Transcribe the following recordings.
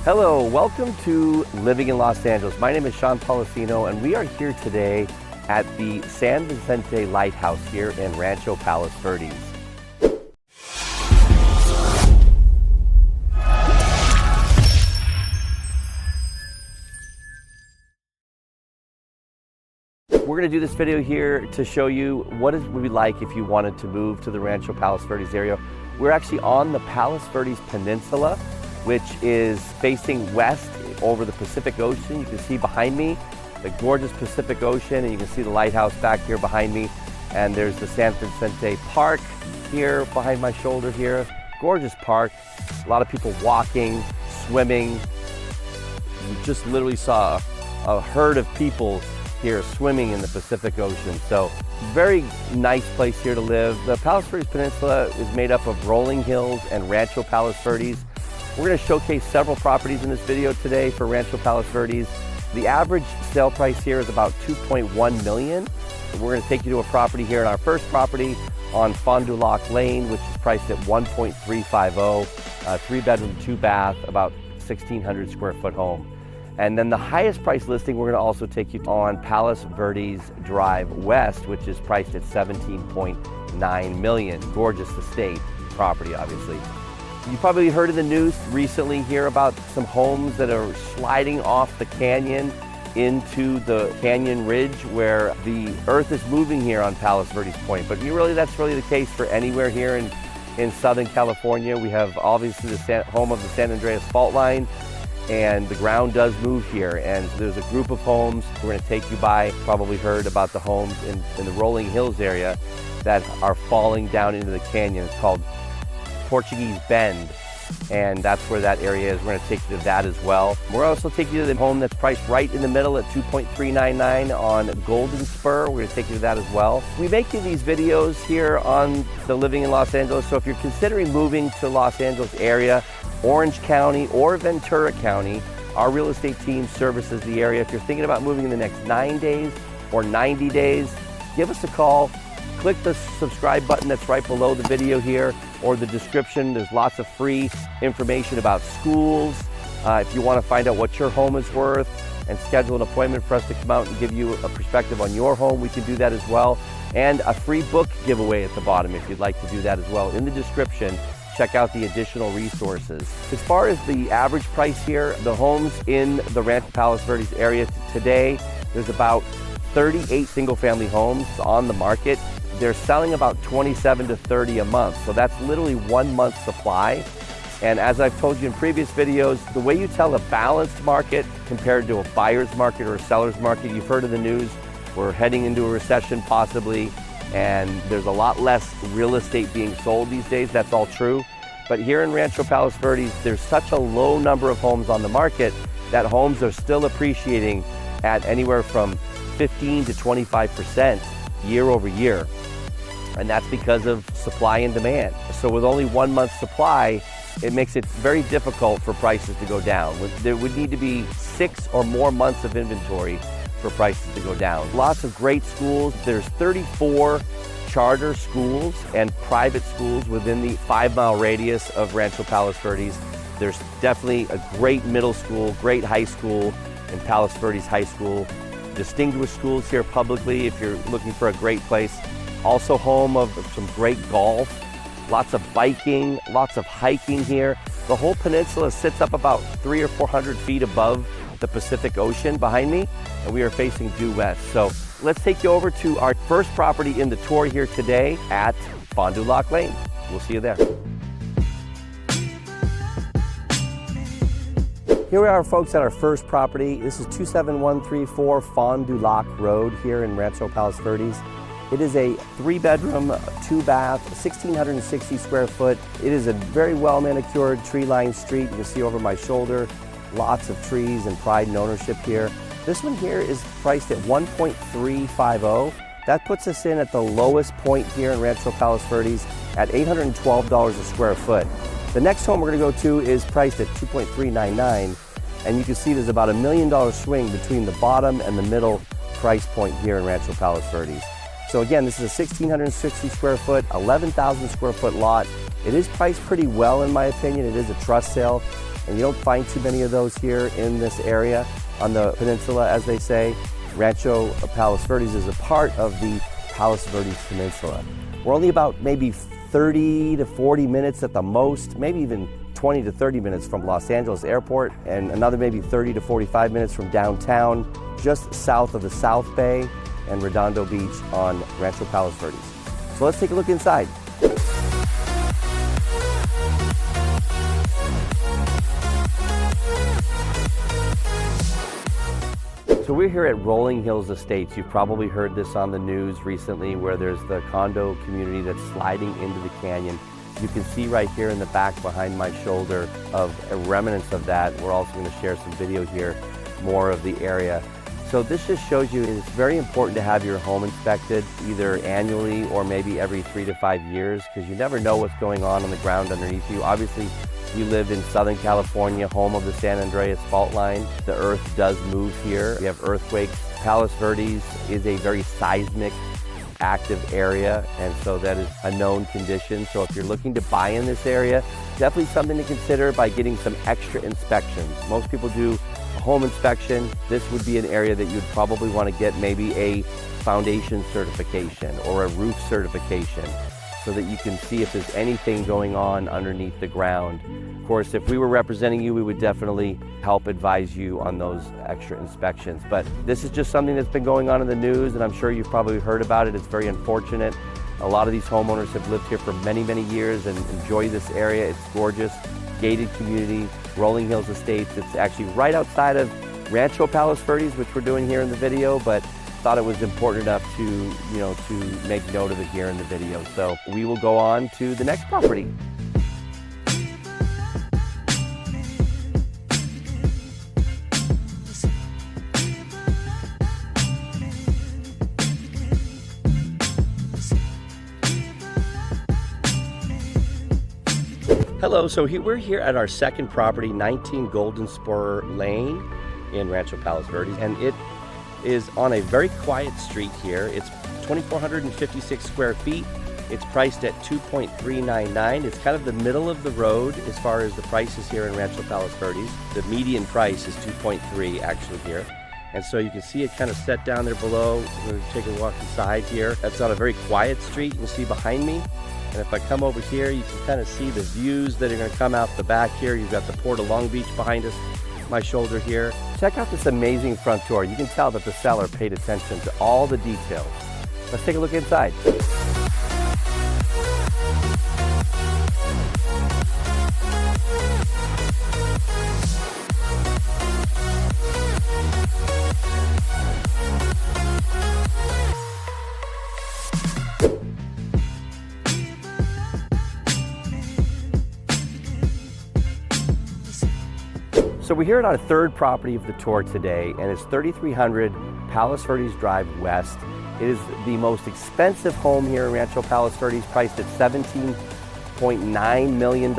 Hello, welcome to Living in Los Angeles. My name is Sean Poliseno, and we are here today at the San Vicente Lighthouse here in Ranchos Palos Verdes. We're going to do this video here to show you what it would be like if you wanted to move to the Ranchos Palos Verdes area. We're actually on the Palos Verdes Peninsula, which is facing west over the Pacific Ocean. You can see behind me the gorgeous Pacific Ocean, and you can see the lighthouse back here behind me. And there's the San Vicente Park here behind my shoulder here. Gorgeous park. A lot of people walking, swimming. You just literally saw a herd of people here swimming in the Pacific Ocean. So very nice place here to live. The Palos Verdes Peninsula is made up of rolling hills and Ranchos Palos Verdes. We're going to showcase several properties in this video today for Ranchos Palos Verdes. The average sale price here is about $2.1 million. We're going to take you to a property here in our first property on Fond du Lac Lane, which is priced at $1.350, 3-bedroom, 2-bath, about 1,600 square foot home. And then the highest price listing, we're going to also take you on Palos Verdes Drive West, which is priced at $17.9 million. Gorgeous estate property, obviously. You probably heard in the news recently here about some homes that are sliding off the canyon into the canyon ridge where the earth is moving here on Palos Verdes Point. But that's really the case for anywhere here in Southern California. We have obviously the home of the San Andreas Fault Line, and the ground does move here. And there's a group of homes we're going to take you by. Probably heard about the homes in the Rolling Hills area that are falling down into the canyon. It's called Portuguese Bend, and that's where that area is. We're going to take you to that as well. We're also taking you to the home that's priced right in the middle at $2.399 on Golden Spur. We're going to take you to that as well. We make you these videos here on the Living in Los Angeles, so if you're considering moving to Los Angeles area, Orange County or Ventura County, our real estate team services the area. If you're thinking about moving in the next 9 days or 90 days, give us a call. Click the subscribe button that's right below the video here or the description. There's lots of free information about schools. If you want to find out what your home is worth and schedule an appointment for us to come out and give you a perspective on your home, we can do that as well. And a free book giveaway at the bottom if you'd like to do that as well. In the description, check out the additional resources. As far as the average price here, the homes in the Ranchos Palos Verdes area today, there's about 38 single-family homes on the market. They're selling about 27 to 30 a month, so that's literally 1 month's supply. And as I've told you in previous videos, the way you tell a balanced market compared to a buyer's market or a seller's market, you've heard of the news, we're heading into a recession possibly, and there's a lot less real estate being sold these days. That's all true. But here in Ranchos Palos Verdes, there's such a low number of homes on the market that homes are still appreciating at anywhere from 15 to 25% year over year. And that's because of supply and demand. So with only 1 month's supply, it makes it very difficult for prices to go down. There would need to be 6 or more months of inventory for prices to go down. Lots of great schools. There's 34 charter schools and private schools within the 5-mile radius of Ranchos Palos Verdes. There's definitely a great middle school, great high school in Palos Verdes High School. Distinguished schools here publicly if you're looking for a great place. Also home of some great golf, lots of biking, lots of hiking here. The whole peninsula sits up about 300 or 400 feet above the Pacific Ocean behind me, and we are facing due west. So let's take you over to our first property in the tour here today at Fond du Lac Lane. We'll see you there. Here we are, folks, at our first property. This is 27134 Fond du Lac Road here in Ranchos Palos Verdes. It is a 3-bedroom, 2-bath, 1,660 square foot. It is a very well manicured tree-lined street. You can see over my shoulder, lots of trees and pride and ownership here. This one here is priced at $1.350. That puts us in at the lowest point here in Ranchos Palos Verdes at $812 a square foot. The next home we're going to go to is priced at $2.399, and you can see there's about $1 million swing between the bottom and the middle price point here in Ranchos Palos Verdes. So again, this is a 1,660 square foot, 11,000 square foot lot. It is priced pretty well in my opinion. It is a trust sale. and you don't find too many of those here in this area on the peninsula, as they say. Rancho Palos Verdes is a part of the Palos Verdes Peninsula. We're only about maybe 30 to 40 minutes at the most, maybe even 20 to 30 minutes from Los Angeles Airport, and another maybe 30 to 45 minutes from downtown, just south of the South Bay and Redondo Beach on Rancho Palos Verdes. So let's take a look inside. So we're here at Rolling Hills Estates. You've probably heard this on the news recently, where there's the condo community that's sliding into the canyon. You can see right here in the back behind my shoulder of remnants of that. We're also going to share some video here, more of the area. So this just shows you it's very important to have your home inspected either annually or maybe every 3 to 5 years, because you never know what's going on the ground underneath you. Obviously, we live in Southern California, home of the San Andreas fault line. The earth does move here. We have earthquakes. Palos Verdes is a very seismic, active area, and so that is a known condition. So if you're looking to buy in this area, definitely something to consider by getting some extra inspections. Most people do a home inspection. This would be an area that you'd probably want to get maybe a foundation certification or a roof certification, so that you can see if there's anything going on underneath the ground. Of course, if we were representing you, we would definitely help advise you on those extra inspections. But this is just something that's been going on in the news, and I'm sure you've probably heard about it. It's very unfortunate. A lot of these homeowners have lived here for many, many years and enjoy this area. It's gorgeous, gated community, Rolling Hills Estates. It's actually right outside of Rancho Palos Verdes, which we're doing here in the video, but thought it was important enough to, to make note of it here in the video. So we will go on to the next property. Hello, so we're here at our second property, 19 Golden Spur Lane in Rancho Palos Verdes, and it is on a very quiet street here. It's 2,456 square feet. It's priced at $2.399. It's kind of the middle of the road as far as the prices here in Rancho Palos Verdes. The median price is $2.3 actually here. And so you can see it kind of set down there below. We're going to take a walk inside here. That's on a very quiet street. You can see behind me. And if I come over here, you can kind of see the views that are going to come out the back here. You've got the Port of Long Beach behind us, my shoulder here. Check out this amazing front door. You can tell that the seller paid attention to all the details. Let's take a look inside. So we're here on our third property of the tour today, and it's 3300 Palos Verdes Drive West. It is the most expensive home here in Rancho Palos Verdes, priced at $17.9 million.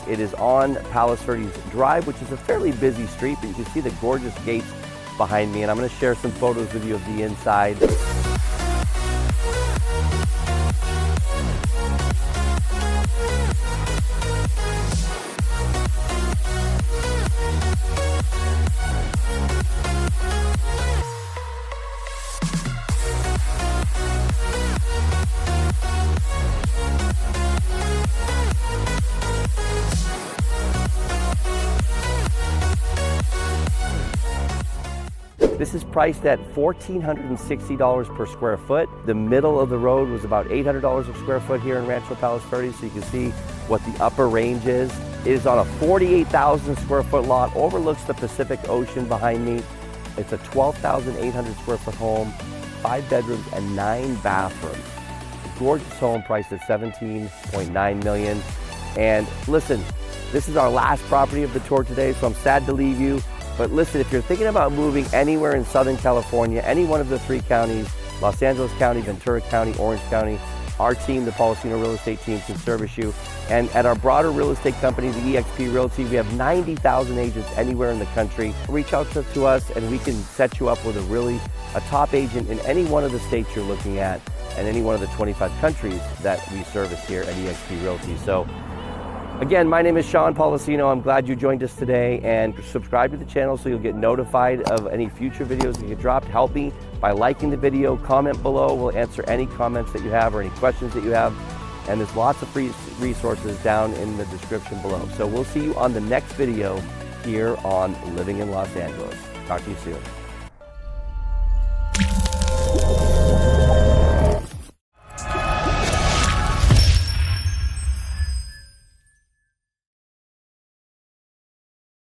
It is on Palos Verdes Drive, which is a fairly busy street, but you can see the gorgeous gates behind me, and I'm going to share some photos with you of the inside. This is priced at $1,460 per square foot. The middle of the road was about $800 a square foot here in Rancho Palos Verdes, so you can see what the upper range is. It is on a 48,000 square foot lot, overlooks the Pacific Ocean behind me. It's a 12,800 square foot home, 5 bedrooms and 9 bathrooms. A gorgeous home priced at $17.9 million. And listen, this is our last property of the tour today, so I'm sad to leave you. But listen, if you're thinking about moving anywhere in Southern California, any one of the 3 counties, Los Angeles County, Ventura County, Orange County, our team, the Poliseno Real Estate team, can service you. And at our broader real estate company, the eXp Realty, we have 90,000 agents anywhere in the country. Reach out to us and we can set you up with a top agent in any one of the states you're looking at and any one of the 25 countries that we service here at eXp Realty. So Again, my name is Sean Poliseno. I'm glad you joined us today, and subscribe to the channel so you'll get notified of any future videos that get dropped. Help me by liking the video, comment below. We'll answer any comments that you have or any questions that you have. And there's lots of free resources down in the description below. So we'll see you on the next video here on Living in Los Angeles. Talk to you soon.